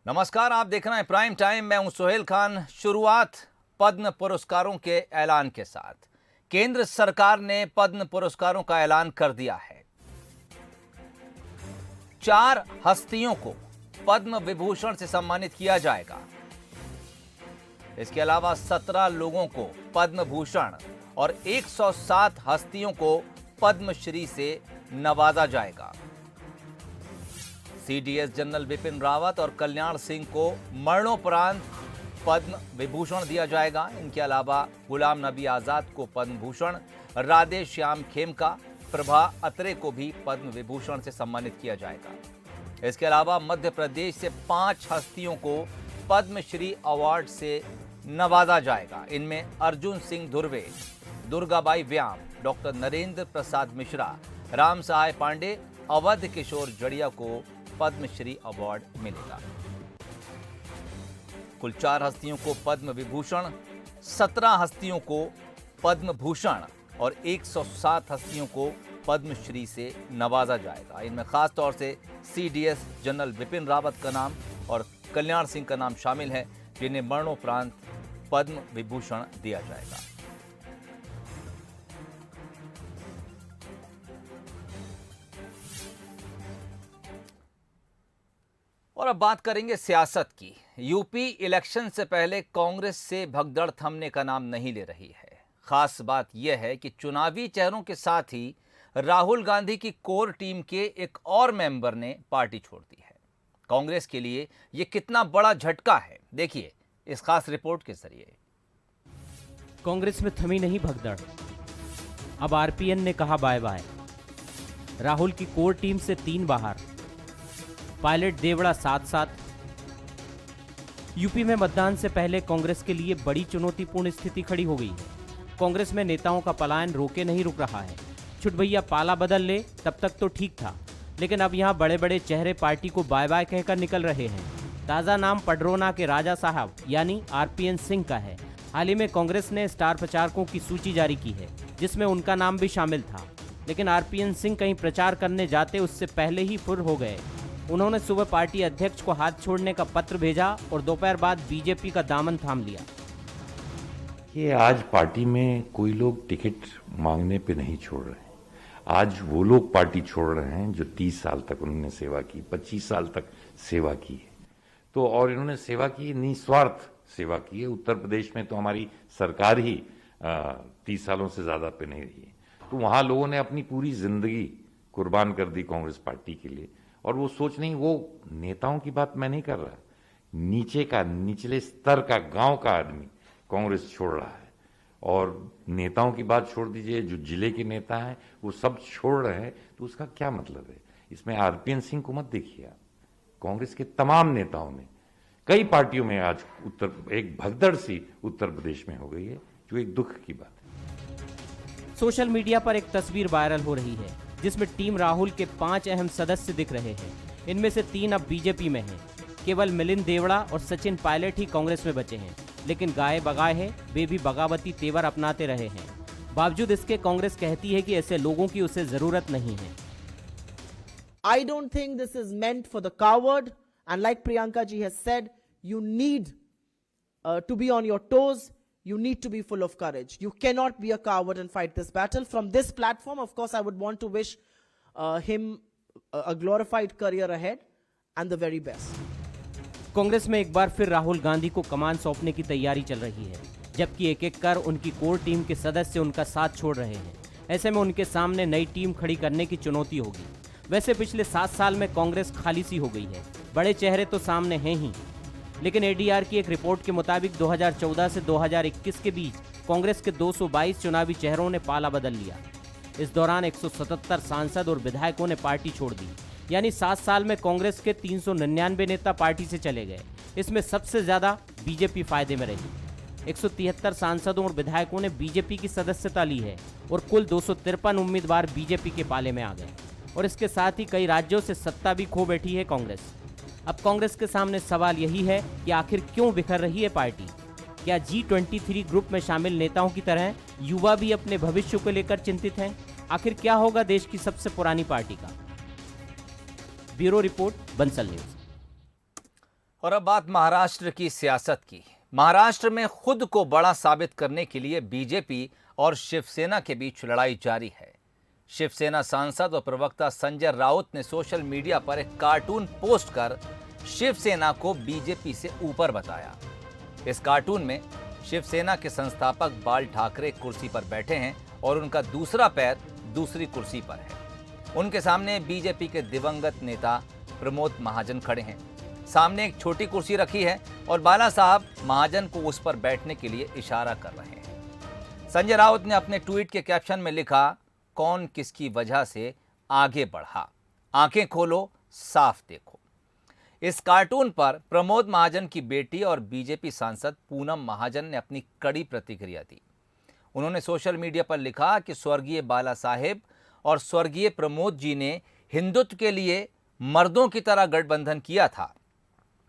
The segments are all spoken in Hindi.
नमस्कार, आप देख रहे हैं प्राइम टाइम। मैं हूं सोहेल खान। शुरुआत पद्म पुरस्कारों के ऐलान के साथ। केंद्र सरकार ने पद्म पुरस्कारों का ऐलान कर दिया है। 4 हस्तियों को पद्म विभूषण से सम्मानित किया जाएगा। इसके अलावा 17 लोगों को पद्म भूषण और 107 हस्तियों को पद्मश्री से नवाजा जाएगा। सीडीएस जनरल बिपिन रावत और कल्याण सिंह को मरणोपरांत पद्म विभूषण दिया जाएगा। इनके अलावा गुलाम नबी आजाद को पद्म भूषण, राधे श्याम खेमका, प्रभा अत्रे को भी पद्म विभूषण से सम्मानित किया जाएगा। इसके अलावा मध्य प्रदेश से 5 हस्तियों को पद्मश्री अवार्ड से नवाजा जाएगा। इनमें अर्जुन सिंह धुर्वे, दुर्गाबाई व्याम, डॉक्टर नरेंद्र प्रसाद मिश्रा, राम सहाय पांडे, अवध किशोर जड़िया को पद्मश्री अवार्ड मिलेगा। कुल 4 हस्तियों को पद्म विभूषण, 17 हस्तियों को पद्म भूषण और 107 हस्तियों को पद्मश्री से नवाजा जाएगा। इनमें खास तौर से सीडीएस जनरल बिपिन रावत का नाम और कल्याण सिंह का नाम शामिल है, जिन्हें मरणोपरांत पद्म विभूषण दिया जाएगा। और अब बात करेंगे सियासत की। यूपी इलेक्शन से पहले कांग्रेस से भगदड़ थमने का नाम नहीं ले रही है। खास बात यह है कि चुनावी चेहरों के साथ ही राहुल गांधी की कोर टीम के एक और मेंबर ने पार्टी छोड़ दी है। कांग्रेस के लिए यह कितना बड़ा झटका है, देखिए इस खास रिपोर्ट के जरिए। कांग्रेस में थमी नहीं भगदड़, अब आरपीएन ने कहा बाय बाय। राहुल की कोर टीम से 3 बाहर, पायलट देवड़ा साथ। यूपी में मतदान से पहले कांग्रेस के लिए बड़ी चुनौतीपूर्ण स्थिति खड़ी हो गई है। कांग्रेस में नेताओं का पलायन रोके नहीं रुक रहा है। छुट भैया पाला बदल ले तब तक तो ठीक था, लेकिन अब यहां बड़े बड़े चेहरे पार्टी को बाय बाय कहकर निकल रहे हैं। ताजा नाम पडरौना के राजा साहब यानी आरपीएन सिंह का है। हाल ही में कांग्रेस ने स्टार प्रचारकों की सूची जारी की है, जिसमें उनका नाम भी शामिल था, लेकिन आरपीएन सिंह कहीं प्रचार करने जाते उससे पहले ही फुर हो गए। उन्होंने सुबह पार्टी अध्यक्ष को हाथ छोड़ने का पत्र भेजा और दोपहर बाद बीजेपी का दामन थाम लिया। ये आज पार्टी में कोई लोग टिकट मांगने पे नहीं छोड़ रहे हैं। आज वो लोग पार्टी छोड़ रहे हैं जो 30 साल तक उन्होंने सेवा की, 25 साल तक सेवा की है। तो और इन्होंने सेवा की, निस्वार्थ सेवा की है। उत्तर प्रदेश में तो हमारी सरकार ही 30 सालों से ज्यादा पे नहीं रही है। तो वहां लोगों ने अपनी पूरी जिंदगी कुर्बान कर दी कांग्रेस पार्टी के लिए। और वो सोच नहीं, वो नेताओं की बात मैं नहीं कर रहा, नीचे का, निचले स्तर का, गांव का आदमी कांग्रेस छोड़ रहा है। और नेताओं की बात छोड़ दीजिए, जो जिले के नेता हैं वो सब छोड़ रहे हैं, तो उसका क्या मतलब है? इसमें आरपीएन सिंह को मत देखिए आप। कांग्रेस के तमाम नेताओं ने कई पार्टियों में आज एक भगदड़ सी उत्तर प्रदेश में हो गई है, जो एक दुख की बात है। सोशल मीडिया पर एक तस्वीर वायरल हो रही है, जिसमें टीम राहुल के 5 अहम सदस्य दिख रहे हैं। इनमें से 3 अब बीजेपी में हैं। केवल मिलिंद देवड़ा और सचिन पायलट ही कांग्रेस में बचे हैं, लेकिन गाय बगाए हैं, वे भी बगावती तेवर अपनाते रहे हैं। बावजूद इसके कांग्रेस कहती है कि ऐसे लोगों की उसे जरूरत नहीं है। I don't think this is meant for the coward, and like Priyanka ji has said, you need to be on your toes. You need to be full of courage. You cannot be a coward and fight this battle. From this platform, of course, I would want to wish him a glorified career ahead and the very best. Congress में एक बार फिर राहुल गांधी को कमान सौंपने की तैयारी चल रही है, जबकि एक एक कर उनकी कोर टीम के सदस्य उनका साथ छोड़ रहे हैं। ऐसे में उनके सामने नई टीम खड़ी करने की चुनौती होगी। वैसे पिछले 7 साल में कांग्रेस खाली सी हो गई है। बड़े चेहरे तो सामने हैं ही, लेकिन एडीआर की एक रिपोर्ट के मुताबिक 2014 से 2021 के बीच कांग्रेस के 222 चुनावी चेहरों ने पाला बदल लिया। इस दौरान 177 सांसद और विधायकों ने पार्टी छोड़ दी, यानी 7 साल में कांग्रेस के 399 नेता पार्टी से चले गए। इसमें सबसे ज्यादा बीजेपी फायदे में रही। 173 सांसदों और विधायकों ने बीजेपी की सदस्यता ली है और कुल 253 उम्मीदवार बीजेपी के पाले में आ गए। और इसके साथ ही कई राज्यों से सत्ता भी खो बैठी है कांग्रेस। अब कांग्रेस के सामने सवाल यही है कि आखिर क्यों बिखर रही है पार्टी। क्या G23 ग्रुप में शामिल नेताओं की तरह युवा भी अपने भविष्य को लेकर चिंतित हैं? आखिर क्या होगा देश की सबसे पुरानी पार्टी का? Bureau report, Bansal news. और अब बात महाराष्ट्र की सियासत की। महाराष्ट्र में खुद को बड़ा साबित करने के लिए बीजेपी और शिवसेना के बीच लड़ाई जारी है। शिवसेना सांसद और प्रवक्ता संजय राउत ने सोशल मीडिया पर एक कार्टून पोस्ट कर शिवसेना को बीजेपी से ऊपर बताया। इस कार्टून में शिवसेना के संस्थापक बाल ठाकरे कुर्सी पर बैठे हैं और उनका दूसरा पैर दूसरी कुर्सी पर है। उनके सामने बीजेपी के दिवंगत नेता प्रमोद महाजन खड़े हैं। सामने एक छोटी कुर्सी रखी है और बाला साहब महाजन को उस पर बैठने के लिए इशारा कर रहे हैं। संजय राउत ने अपने ट्वीट के कैप्शन में लिखा, कौन किसकी वजह से आगे बढ़ा, आंखें खोलो साफ देखो। इस कार्टून पर प्रमोद महाजन की बेटी और बीजेपी सांसद पूनम महाजन ने अपनी कड़ी प्रतिक्रिया दी। उन्होंने सोशल मीडिया पर लिखा कि स्वर्गीय बाला साहेब और स्वर्गीय प्रमोद जी ने हिंदुत्व के लिए मर्दों की तरह गठबंधन किया था,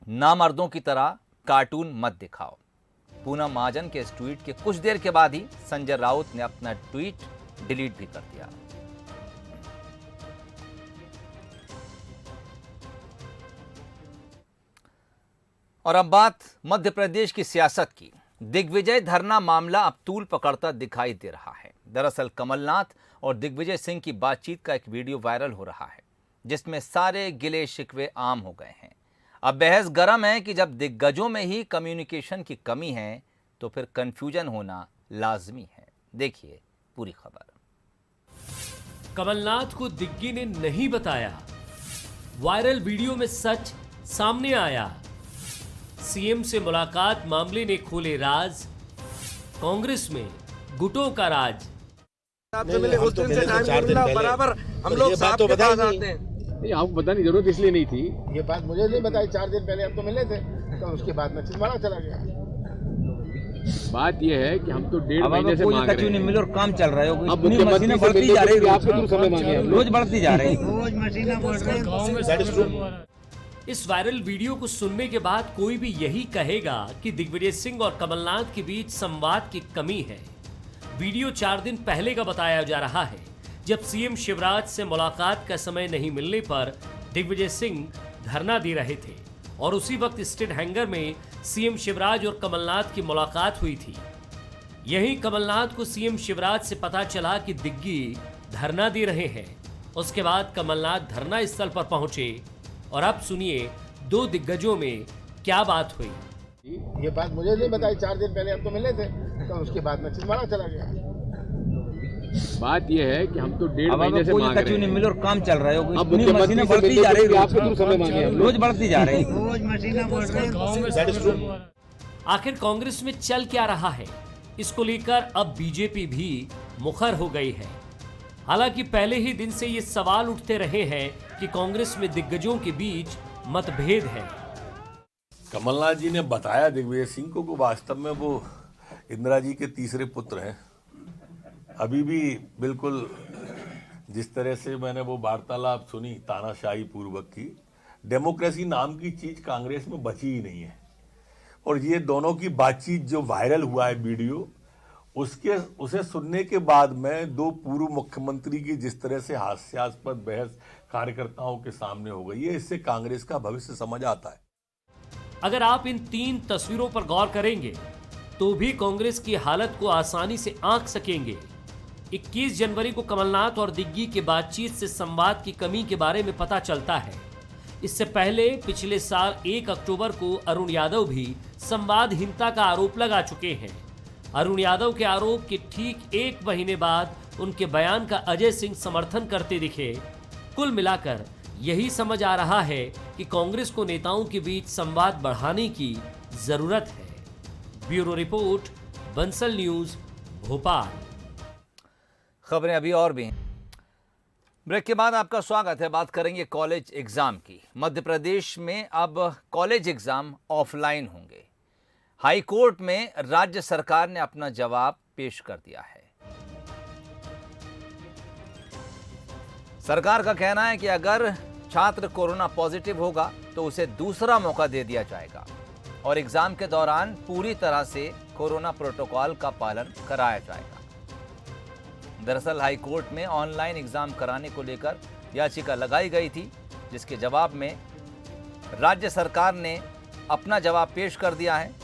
ना मर्दों की तरह कार्टून मत दिखाओ। पूनम महाजन के इस ट्वीट के कुछ देर के बाद ही संजय राउत ने अपना ट्वीट डिलीट भी कर दिया। और अब बात मध्य प्रदेश की सियासत की। दिग्विजय धरना मामला अब तूल पकड़ता दिखाई दे रहा है। दरअसल कमलनाथ और दिग्विजय सिंह की बातचीत का एक वीडियो वायरल हो रहा है, जिसमें सारे गिले शिकवे आम हो गए हैं। अब बहस गर्म है कि जब दिग्गजों में ही कम्युनिकेशन की कमी है तो फिर कंफ्यूजन होना लाजमी है। देखिए पूरी खबर। कमलनाथ को दिग्गी ने नहीं बताया, वायरल वीडियो में सच सामने आया। सीएम से मुलाकात मामले ने खोले राज, कांग्रेस में गुटों का राज। आपसे मिले उस दिन से टाइम मिला बराबर हम लोग साथ के पास आते हैं। नहीं, आपको बताने की जरूरत इसलिए नहीं थी। ये बात मुझे नहीं बताई, 4 दिन पहले हम तो मिले थे, तो उसके बाद मैं छिंदवाड़ा चला गया। बात यह है कि हम तो 1.5 महीने से मांग रहे हैं। मिले और काम चल रहा है, अब मशीनें बढ़ती जा रही है, आपके थ्रू समय मांगे हम रोज बढ़ती जा रही है। रोज मशीनें बढ़ रही हैं। इस वायरल वीडियो को सुनने के बाद कोई भी यही कहेगा कि दिग्विजय सिंह और कमलनाथ के बीच संवाद की कमी है। वीडियो 4 दिन पहले का बताया जा रहा है, जब सीएम शिवराज से मुलाकात का समय नहीं मिलने पर दिग्विजय सिंह धरना दे रहे थे और उसी वक्त स्टेट हैंगर में सीएम शिवराज और कमलनाथ की मुलाकात हुई थी। यहीं कमलनाथ को सीएम शिवराज से पता चला कि दिग्गी धरना दे रहे हैं। उसके बाद कमलनाथ धरना स्थल पर पहुंचे और अब सुनिए 2 दिग्गजों में क्या बात हुई। ये बात मुझे नहीं बताई, 4 दिन पहले हम तो मिले थे, तो उसके बाद मैं छिंदवाड़ा चला गया। बात यह है कि हम तो 1.5 महीने से मांग रहे हैं। मिले और काम चल रहा है, अब मशीनें बढ़ती जा रही है, आपके थ्रू समय मांगे हम रोज बढ़ती जा रही है। रोज मशीनें बढ़ रही हैं। आखिर कांग्रेस में चल क्या रहा है, इसको लेकर अब बीजेपी भी मुखर हो गई है। हालांकि पहले ही दिन से ये सवाल उठते रहे हैं कि कांग्रेस में दिग्गजों के बीच मतभेद है। कमलनाथ जी ने बताया दिग्विजय सिंह को वास्तव में वो इंदिरा जी के तीसरे पुत्र हैं। अभी भी बिल्कुल जिस तरह से मैंने वो वार्तालाप सुनी तानाशाही पूर्वक की, डेमोक्रेसी नाम की चीज कांग्रेस में बची ही नहीं है। और ये दोनों की बातचीत जो वायरल हुआ है वीडियो, उसे सुनने के बाद में 2 पूर्व मुख्यमंत्री की जिस तरह से हास्यास्पद बहस कार्यकर्ताओं के सामने हो गई है, इससे कांग्रेस का भविष्य समझ आता है। अगर आप इन 3 तस्वीरों पर गौर करेंगे तो भी कांग्रेस की हालत को आसानी से आंक सकेंगे। 21 जनवरी को कमलनाथ और दिग्गी के बातचीत से संवाद की कमी के बारे में पता चलता है। इससे पहले पिछले साल 1 अक्टूबर को अरुण यादव भी संवादहीनता का आरोप लगा चुके हैं। अरुण यादव के आरोप के ठीक 1 महीने बाद उनके बयान का अजय सिंह समर्थन करते दिखे। कुल मिलाकर यही समझ आ रहा है कि कांग्रेस को नेताओं के बीच संवाद बढ़ाने की जरूरत है। Bureau report, Bansal news, Bhopal. खबरें अभी और भी हैं। ब्रेक के बाद आपका स्वागत है। बात करेंगे कॉलेज एग्जाम की। मध्य प्रदेश में अब कॉलेज एग्जाम ऑफलाइन होंगे। हाई कोर्ट में राज्य सरकार ने अपना जवाब पेश कर दिया है। सरकार का कहना है कि अगर छात्र कोरोना पॉजिटिव होगा तो उसे दूसरा मौका दे दिया जाएगा और एग्जाम के दौरान पूरी तरह से कोरोना प्रोटोकॉल का पालन कराया जाएगा। दरअसल हाई कोर्ट में ऑनलाइन एग्जाम कराने को लेकर याचिका लगाई गई थी, जिसके जवाब में राज्य सरकार ने अपना जवाब पेश कर दिया है।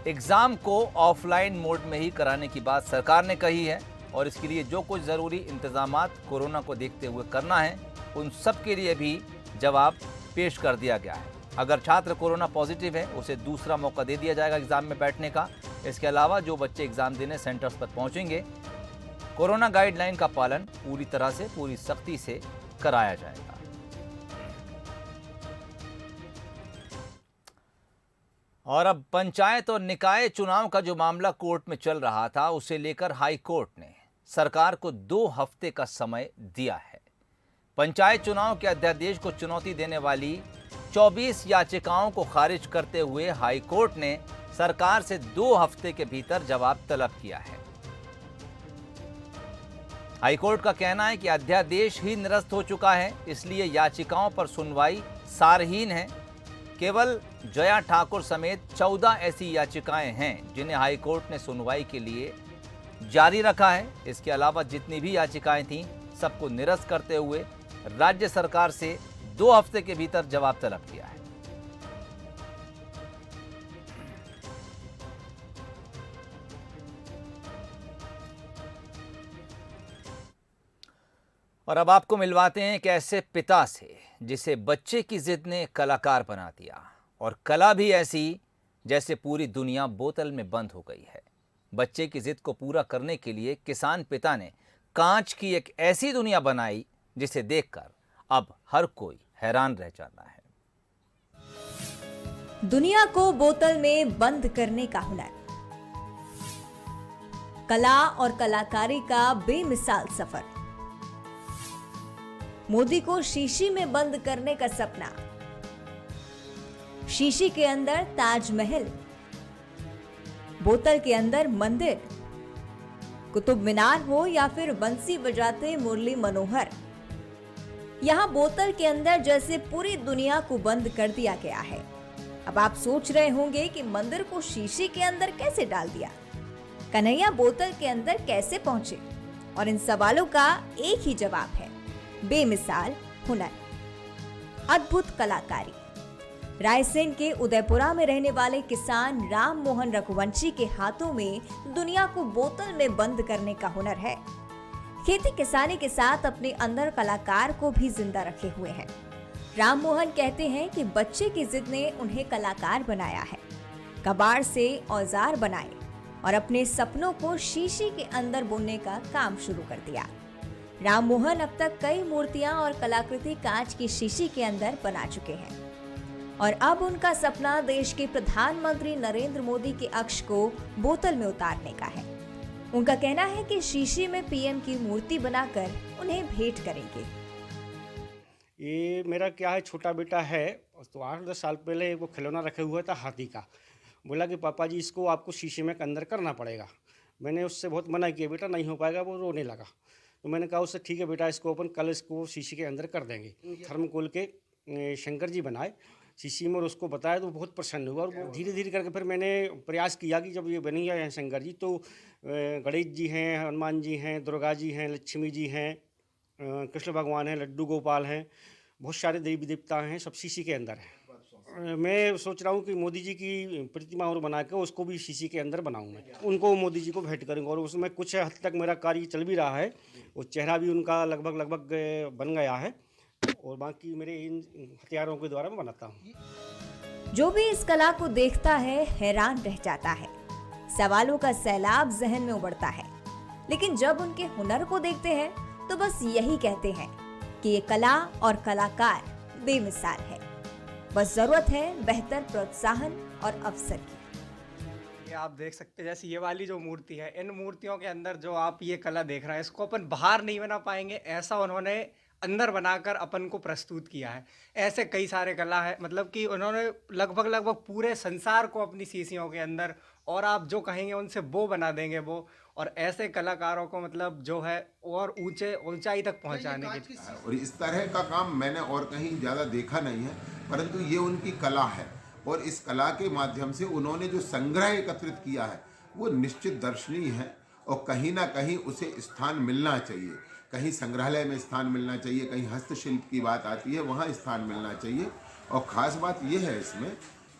एग्ज़ाम को ऑफलाइन मोड में ही कराने की बात सरकार ने कही है और इसके लिए जो कुछ ज़रूरी इंतजामात कोरोना को देखते हुए करना है उन सब के लिए भी जवाब पेश कर दिया गया है। अगर छात्र कोरोना पॉजिटिव है उसे दूसरा मौका दे दिया जाएगा एग्ज़ाम में बैठने का। इसके अलावा जो बच्चे एग्ज़ाम देने सेंटर्स पर पहुंचेंगे कोरोना गाइडलाइन का पालन पूरी तरह से पूरी सख्ती से कराया जाएगा। और अब पंचायत और निकाय चुनाव का जो मामला कोर्ट में चल रहा था उसे लेकर हाई कोर्ट ने सरकार को 2 हफ्ते का समय दिया है। पंचायत चुनाव के अध्यादेश को चुनौती देने वाली 24 याचिकाओं को खारिज करते हुए हाई कोर्ट ने सरकार से 2 हफ्ते के भीतर जवाब तलब किया है। हाई कोर्ट का कहना है कि अध्यादेश ही निरस्त हो चुका है, इसलिए याचिकाओं पर सुनवाई सारहीन है। केवल जया ठाकुर समेत 14 ऐसी याचिकाएं हैं जिन्हें हाई कोर्ट ने सुनवाई के लिए जारी रखा है। इसके अलावा जितनी भी याचिकाएं थीं सबको निरस्त करते हुए राज्य सरकार से 2 हफ्ते के भीतर जवाब तलब किया है। और अब आपको मिलवाते हैं एक ऐसे पिता से जिसे बच्चे की जिद ने कलाकार बना दिया और कला भी ऐसी जैसे पूरी दुनिया बोतल में बंद हो गई है। बच्चे की जिद को पूरा करने के लिए किसान पिता ने कांच की एक ऐसी दुनिया बनाई जिसे देखकर अब हर कोई हैरान रह जाता है। दुनिया को बोतल में बंद करने का हुनर, कला और कलाकारी का बेमिसाल सफर, मोदी को शीशी में बंद करने का सपना, शीशी के अंदर ताजमहल, बोतल के अंदर मंदिर, कुतुब मीनार हो या फिर बंसी बजाते मुरली मनोहर, यहां बोतल के अंदर जैसे पूरी दुनिया को बंद कर दिया गया है। अब आप सोच रहे होंगे कि मंदिर को शीशी के अंदर कैसे डाल दिया, कन्हैया बोतल के अंदर कैसे पहुंचे? और इन सवालों का एक ही जवाब है, बेमिसाल हुनर, अद्भुत कलाकारी। रायसेन के उदयपुरा में रहने वाले किसान राम मोहन रघुवंशी के हाथों में दुनिया को बोतल में बंद करने का हुनर है। खेती किसानी के साथ अपने अंदर कलाकार को भी जिंदा रखे हुए हैं। राम मोहन कहते हैं कि बच्चे की जिद ने उन्हें कलाकार बनाया है। कबाड़ से औजार बनाए और अपने सपनों को शीशी के अंदर बुनने का काम शुरू कर दिया। राम मोहन अब तक कई मूर्तियां और कलाकृति कांच की शीशी के अंदर बना चुके हैं और अब उनका सपना देश के प्रधानमंत्री नरेंद्र मोदी के अक्ष को बोतल में उतारने का है। उनका कहना है कि शीशी में पीएम की मूर्ति बनाकर उन्हें भेंट करेंगे। ये मेरा क्या है, छोटा बेटा है तो 8-10 साल पहले वो खिलौना रखे हुआ था हाथी का। बोला कि पापा जी इसको आपको शीशे में अंदर करना पड़ेगा। मैंने उससे बहुत मना किया, बेटा नहीं हो पाएगा, वो रोने लगा। तो मैंने कहा उससे ठीक है बेटा, इसको अपन कल इसको शीशे के अंदर कर देंगे। थर्मोकोल के शंकर जी बनाए शीशी में और उसको बताया तो बहुत प्रसन्न हुआ। और धीरे धीरे करके फिर मैंने प्रयास किया कि जब ये बनी है शंकर जी तो गणेश जी हैं, हनुमान जी हैं, दुर्गा जी हैं, लक्ष्मी जी हैं, कृष्ण भगवान हैं, लड्डू गोपाल हैं, बहुत सारे देवी देवता हैं, सब शीशी के अंदर है। मैं सोच रहा हूँ कि मोदी जी की प्रतिमा और बना के उसको भी शीशी के अंदर बनाऊँ मैं, उनको मोदी जी को भेंट करूँगा। और उसमें कुछ हद तक मेरा कार्य चल भी रहा है, वो चेहरा भी उनका लगभग बन गया है और बाकी मेरे इन हथियारों के द्वारा मैं बनाता हूँ। जो भी इस कला को देखता है हैरान रह जाता है, सवालों का सैलाब जहन में उमड़ता है, लेकिन जब उनके हुनर को देखते हैं तो बस यही कहते हैं कि ये कला और कलाकार बेमिसाल है। बस जरूरत है बेहतर प्रोत्साहन और अवसर की। आप देख सकते हैं जैसे ये वाली जो मूर्ति है, इन मूर्तियों के अंदर जो आप ये कला देख रहे हैं इसको अपन बाहर नहीं बना पाएंगे, ऐसा उन्होंने अंदर बनाकर अपन को प्रस्तुत किया है। ऐसे कई सारे कला है, मतलब कि उन्होंने लगभग पूरे संसार को अपनी शीशियों के अंदर, और आप जो कहेंगे उनसे वो बना देंगे वो। और ऐसे कलाकारों को मतलब जो है और ऊंचाई तक पहुंचाने के लिए। और इस तरह का काम मैंने और कहीं ज़्यादा देखा नहीं है, परंतु ये उनकी कला है और इस कला के माध्यम से उन्होंने जो संग्रह एकत्रित किया है वो निश्चित दर्शनीय है और कहीं ना कहीं उसे स्थान मिलना चाहिए। कहीं संग्रहालय में स्थान मिलना चाहिए, कहीं हस्तशिल्प की बात आती है वहाँ स्थान मिलना चाहिए। और ख़ास बात यह है इसमें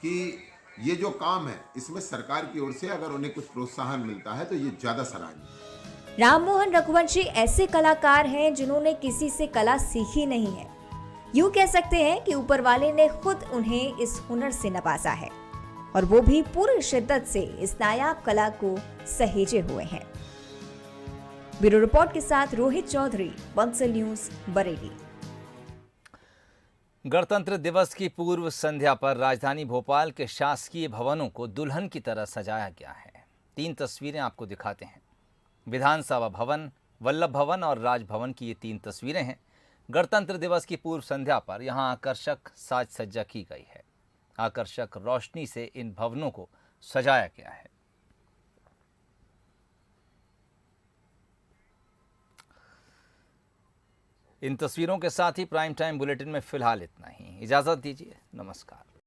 कि ये जो काम है इसमें सरकार की ओर से अगर उन्हें कुछ प्रोत्साहन मिलता है तो ये ज्यादा सराहनीय। राममोहन रघुवंशी ऐसे कलाकार हैं जिन्होंने किसी से कला सीखी नहीं है। यूं कह सकते हैं कि ऊपर वाले ने खुद उन्हें इस हुनर से नवाजा है और वो भी पूरी शिद्दत से इस नायाब कला को सहेजे हुए हैं। ब्यूरो रिपोर्ट के साथ रोहित चौधरी, बंसल न्यूज, बरेली। गणतंत्र दिवस की पूर्व संध्या पर राजधानी भोपाल के शासकीय भवनों को दुल्हन की तरह सजाया गया है। 3 तस्वीरें आपको दिखाते हैं। विधानसभा भवन, वल्लभ भवन और राजभवन की ये 3 तस्वीरें हैं। गणतंत्र दिवस की पूर्व संध्या पर यहाँ आकर्षक साज सज्जा की गई है। आकर्षक रोशनी से इन भवनों को सजाया गया है। इन तस्वीरों के साथ ही प्राइम टाइम बुलेटिन में फिलहाल इतना ही। इजाजत दीजिए, नमस्कार।